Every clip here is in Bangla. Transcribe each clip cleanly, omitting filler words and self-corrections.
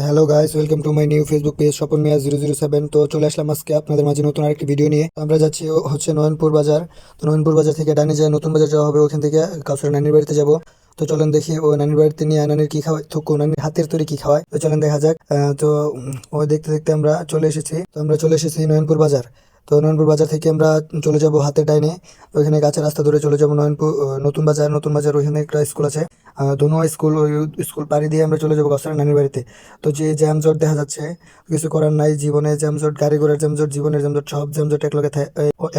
Hello guys, welcome to my new Facebook page Swapan Mia 007। তো চলে আসলাম আজকে আপনাদের মাঝে নতুন আরেকটি ভিডিও নিয়ে। তো আমরা যাচ্ছি হচ্ছে নয়নপুর বাজার। তো নয়নপুর বাজার থেকে ডানে যায় নতুন বাজার যাওয়া হবে, ওখান থেকে কাউসার নানির বাড়িতে যাব। তো চলেন দেখি ও নানির বাড়িতে নিয়ে নানির কি খাওয়ায়, থুকু নানির হাতের তৈরি কি খাওয়ায়। তো চলেন দেখা যাক। ও দেখতে দেখতে আমরা চলে এসেছি। তো আমরা চলে এসেছি নয়নপুর বাজার। তো নয়নপুর বাজার থেকে আমরা চলে যাব হাতের ডাইনে। ওইখানে গাছের রাস্তা ধরে চলে যাব নয়নপুর নতুন বাজার। নতুন বাজার ওইখানে একটা স্কুল আছে, ধনুয়া স্কুল। ওই স্কুল পাড়ি দিয়ে আমরা চলে যাবো কাউসার নানির বাড়িতে। তো যে জ্যামজট দেখা যাচ্ছে, কিছু করার নাই। জীবনে জ্যামজট, গাড়ি ঘোড়ার জ্যামজট, জীবনের জ্যামজট, সব জ্যামজট একলগে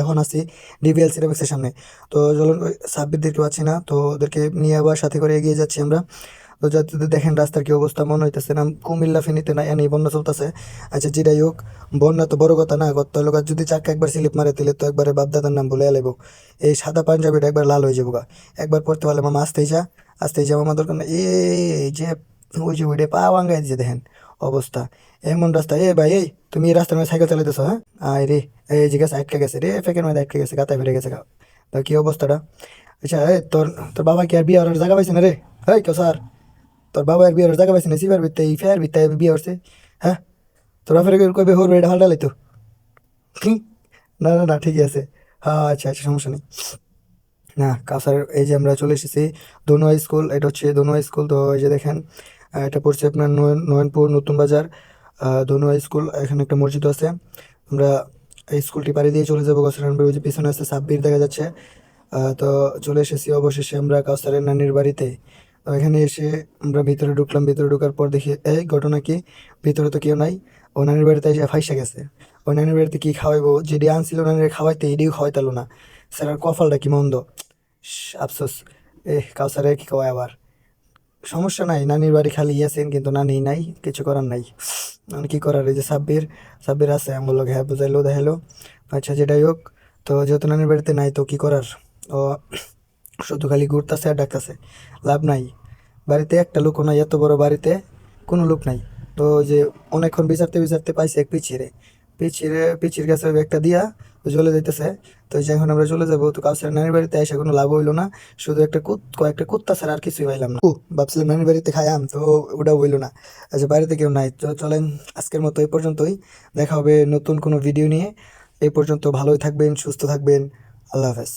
এখন আসি ডিভিএল সিনেমাক্সের সামনে। তো চলুন ওই সাব্বিরদেরকে পাচ্ছি না, তো ওদেরকে নিয়ে আবার সাথে করে এগিয়ে যাচ্ছি আমরা। তো যাতে দেখেন রাস্তার কি অবস্থা, মনে হইতেছে না কুমিল্লা ফেনীতে না এনে বন্যা চলতেছে। আচ্ছা যেটাই হোক, বন্যা তো বড় কথা না, গত লোক যদি চাকা একবার স্লিপ মারে দিলে তো একবারে বাপদাদার নাম বলে এলাইব। এই সাদা পাঞ্জাবিটা একবার লাল হয়ে যাবো গা। একবার পড়তে পারলে মামা আসতেই যা মামা, দরকার না। এই যে ওই যে ওইটা পা ভাঙ্গাই দিছে দেখেন অবস্থা। এমন রাস্তা, এ ভাই এই তুমি এই রাস্তার মধ্যে সাইকেল চালাইতেছো? হ্যাঁ আয় রে, এই যে গেছে আটকে গেছে রে, ফেকের মধ্যে আটকে গেছে, গাতায় ফেলে গেছে গা। তা কি অবস্থাটা? আচ্ছা এই তোর তোর বাবা কি আর বিয়ে হওয়ার জায়গা পাইছে না রে? এই কেউ স্যার, তোর বাবা আর বিয়ে হওয়ার জায়গা পাইছে না? সিবার ভিত্তে এই ফেয়ার ভিত্তে বিয়ে হচ্ছে? হ্যাঁ, তোর বাপের কবে হরবে এটা হালটা লাইতো? না না না, ঠিকই আছে। হ্যাঁ আচ্ছা আচ্ছা, সমস্যা নেই। না কাছার এই যে আমরা চলে এসেছি দনুয়া স্কুল। এটা হচ্ছে দনুয়া স্কুল। তো এই যে দেখেন, এটা পড়ছে আপনার নয়নপুর নতুন বাজার, দনুয়া স্কুল। এখানে একটা মসজিদ আছে। আমরা এই স্কুলটি পাড়ি দিয়ে চলে যাবো কাউসার নানির বাড়ি। ওই যে পিছনে আছে সাব্বির দেখা যাচ্ছে। তো চলে এসেছি অবশেষে আমরা কাউসারের নানির বাড়িতে। তো এখানে এসে আমরা ভিতরে ঢুকলাম। ভিতরে ঢোকার পর দেখি এই ঘটনা কি, ভিতরে তো কেউ নাই। ও নানির বাড়িতে এসে ফাইসা গেছে। ওই নানির বাড়িতে কি খাওয়াইবো, যেটি আনছিল নানির খাওয়াইতে এটিও খাওয়াইতালো না। স্যার কপালটা কি মন্দ, আফসোস। কাউসারে কি কয় আবার, সমস্যা নাই, নানির বাড়ি খালি আছেন কিন্তু নানি নাই, কিছু করার নাই। মানে কি করার, এই যে সাব্বির, সাব্বির আছে আমি বললো হ্যাঁ বুঝাইলো দেখাইলো। আচ্ছা যেটাই হোক, তো যেহেতু নানির বাড়িতে নাই তো কি করার। ও শুধু খালি ঘুরতেছে আর ডাকতেছে, লাভ নাই। বাড়িতে একটা লোকও নাই, এত বড় বাড়িতে কোনো লোক নাই। তো ওই যে অনেকক্ষণ বিচারতে বিচারতে পাইছে এক পিছির কাছে ওই একটা দিয়া তো চলে যাইতেছে। তো এই যে এখন আমরা চলে যাবো। তো কাউসার নানির বাড়িতে এসে কোনো লাভ হইলো না, শুধু একটা কয়েকটা কুত্তা ছাড়া আর কিছুই পাইলাম না। ভাবছিলাম নানির বাড়িতে খাইলাম, তো ওটা হইলো না। আচ্ছা বাড়িতে কেউ নাই, তো চলেন আজকের মতো এই পর্যন্তই। দেখা হবে নতুন কোনো ভিডিও নিয়ে। এই পর্যন্ত ভালোই থাকবেন, সুস্থ থাকবেন। আল্লাহ হাফেজ।